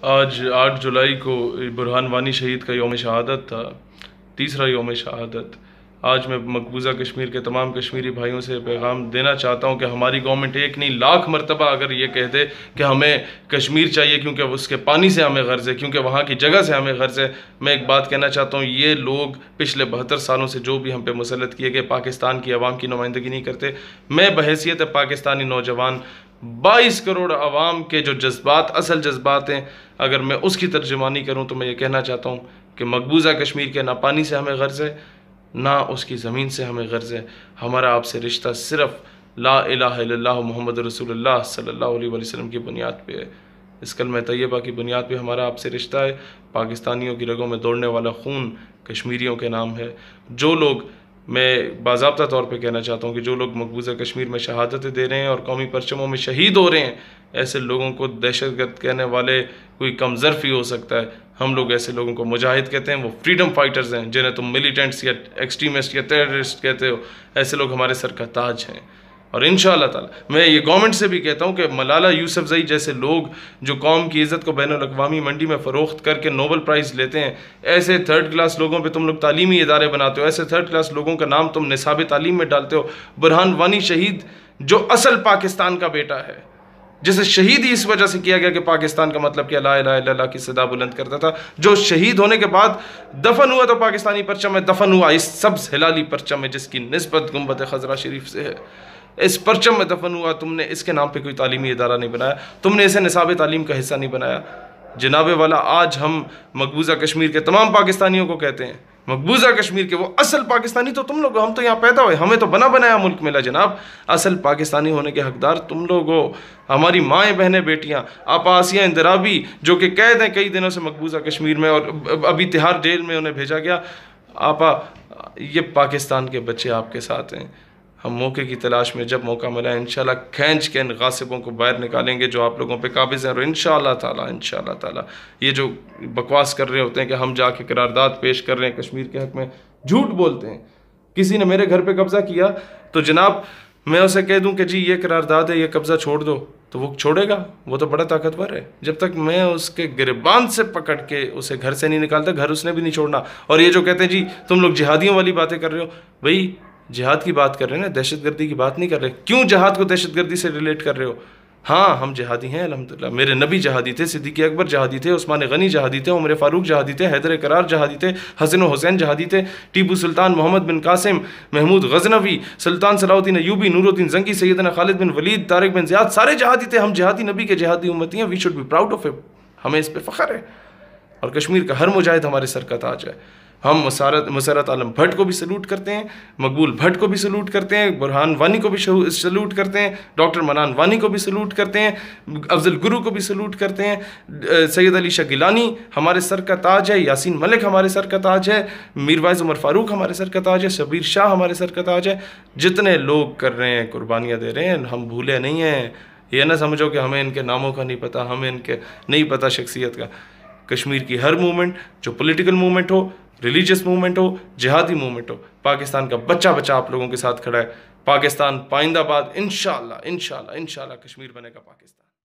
आज 8 जुलाई को बुरहान वानी शहीद का यौम शहादत था, तीसरा यौम शहादत। आज मैं मकबूजा कश्मीर के तमाम कश्मीरी भाइयों से पैगाम देना चाहता हूं कि हमारी गवर्नमेंट एक नहीं लाख मरतबा अगर ये कह दे कि हमें कश्मीर चाहिए क्योंकि उसके पानी से हमें गर्ज है, क्योंकि वहाँ की जगह से हमें गर्ज है। मैं एक बात कहना चाहता हूँ, ये लोग पिछले 72 सालों से जो भी हम पे मुसल्लत किए गए पाकिस्तान की आवाम की नुमाइंदगी नहीं करते। मैं बहैसियत पाकिस्तानी नौजवान 22 करोड़ आवाम के जो जज्बात असल जज्बात हैं, अगर मैं उसकी तर्जुमानी करूँ तो मैं ये कहना चाहता हूँ कि मकबूजा कश्मीर के ना पानी से हमें गर्ज है, ना उसकी ज़मीन से हमें गर्ज है। हमारा आपसे रिश्ता सिर्फ ला इलाहा इल्लल्लाह मुहम्मद रसूलुल्लाह सल्लल्लाहु अलैहि वसल्लम की बुनियाद पे है। इस कलमा तैयबा की बुनियाद पे हमारा आपसे रिश्ता है। पाकिस्तानियों की रगों में दौड़ने वाला खून कश्मीरियों के नाम है। जो लोग, मैं बाज़ाब्ता तौर पे कहना चाहता हूँ कि जो लोग मकबूजा कश्मीर में शहादतें दे रहे हैं और कौमी परचमों में शहीद हो रहे हैं, ऐसे लोगों को दहशतगर्द कहने वाले कोई कम ज़र्फ़ ही हो सकता है। हम लोग ऐसे लोगों को मुजाहिद कहते हैं, वो फ्रीडम फाइटर्स हैं। जिन्हें तुम मिलिटेंट्स या एक्सट्रीमिस्ट या टेररिस्ट कहते हो, ऐसे लोग हमारे सर का ताज हैं। और इंशाअल्लाह ताला मैं ये गवर्नमेंट से भी कहता हूँ कि मलाला यूसुफजई जैसे लोग जो कौम की इज़्ज़त को बैनुल अक़वामी मंडी में फ़रोख्त करके नोबल प्राइज़ लेते हैं, ऐसे थर्ड क्लास लोगों पे तुम लोग तालीमी इदारे बनाते हो, ऐसे थर्ड क्लास लोगों का नाम तुम निसाब तालीम में डालते हो। बुरहान वानी शहीद जो असल पाकिस्तान का बेटा है, जिसे शहीद ही इस वजह से किया गया कि पाकिस्तान का मतलब क्या ला इलाहा इल्लल्लाह की सदा बुलंद करता था, जो शहीद होने के बाद दफन हुआ तो पाकिस्तानी परचम में दफन हुआ, इस सब्ज़ हिलाली परचम में जिसकी निस्बत गुंबद खजरा शरीफ से है, इस परचम में दफन हुआ। तुमने इसके नाम पे कोई तालीमी इदारा नहीं बनाया, तुमने इसे निसाब तालीम का हिस्सा नहीं बनाया। जनाबे वाला, आज हम मकबूजा कश्मीर के तमाम पाकिस्तानियों को कहते हैं, मकबूजा कश्मीर के वो असल पाकिस्तानी तो तुम लोग हो, हम तो यहाँ पैदा हुए, हमें तो बना बनाया मुल्क मिला जनाब। असल पाकिस्तानी होने के हकदार तुम लोग हो, हमारी माएँ बहनें बेटियाँ। आप आसिया इंदराबी जो कि कैद हैं कई दिनों से मकबूजा कश्मीर में और अभी तिहाड़ जेल में उन्हें भेजा गया, आपा ये पाकिस्तान के बच्चे आपके साथ हैं। हम मौके की तलाश में जब मौका मिला इंशाल्लाह खींच के इन गासिबों को बाहर निकालेंगे जो आप लोगों पे काबिज़ हैं। और इंशाल्लाह ताला ये जो बकवास कर रहे होते हैं कि हम जाके करारदाद पेश कर रहे हैं कश्मीर के हक़ में, झूठ बोलते हैं। किसी ने मेरे घर पे कब्ज़ा किया तो जनाब मैं उसे कह दूं कि जी ये करारदाद है, ये कब्ज़ा छोड़ दो, तो वो छोड़ेगा? वो तो बड़ा ताकतवर है। जब तक मैं उसके गिरबान से पकड़ के उसे घर से नहीं निकालता, घर उसने भी नहीं छोड़ना। और ये जो कहते हैं जी तुम लोग जिहादियों वाली बातें कर रहे हो, भाई जिहाद की बात कर रहे हैं ना, दहशतगर्दी की बात नहीं कर रहे। क्यों जिहाद को दहशतगर्दी से रिलेट कर रहे हो? हाँ, हम जिहादी हैं अल्हम्दुलिल्लाह। मेरे नबी जिहादी थे, सिद्दीक़ अकबर जिहादी थे, उस्मान गनी जिहादी थे, उमर फ़ारूक जिहादी थे, हैदर करार जिहादी थे, हसन हुसैन जिहादी थे, टीपू सुल्तान, मोहम्मद बिन कासिम, महमूद गजनवी, सुल्तान सलाहुद्दीन अयूबी, नूरुद्दीन जंगी, सैयदना खालिद बिन वलीद, तारिक बिन ज़ियाद, सारे जिहादी थे। हम जिहादी नबी के जिहादी उम्मती हैं। We should be proud of it. हमें इस पर फ़ख्र है। और कश्मीर का हर मुजाहिद हमारे सर का ताज है। हम मुसर्रत आलम भट्ट को भी सलूट करते हैं, मकबूल भट्ट को भी सलूट करते हैं, बुरहान वानी को भी सलूट करते हैं, डॉक्टर मनान वानी को भी सलूट करते हैं, अफजल गुरु को भी सलूट करते हैं, सैयद अली शाह गिलानी हमारे सर का ताज है, यासीन मलिक हमारे सर का ताज है, मीरवाइज़ उमर फ़ारूक हमारे सर का ताज है, शबीर शाह हमारे सर का ताज है। जितने लोग कर रहे हैं, कुर्बानियाँ दे रहे हैं, हम भूले नहीं हैं। ये ना समझो कि हमें इनके नामों का नहीं पता, हमें इनके नहीं पता शख्सियत का। कश्मीर की हर मूवमेंट, जो पॉलिटिकल मूवमेंट हो, रिलीजियस मूवमेंट हो, जिहादी मूवमेंट हो, पाकिस्तान का बच्चा बच्चा आप लोगों के साथ खड़ा है। पाकिस्तान पाइंदाबाद, इंशाअल्लाह इंशाअल्लाह इंशाअल्लाह कश्मीर बनेगा पाकिस्तान।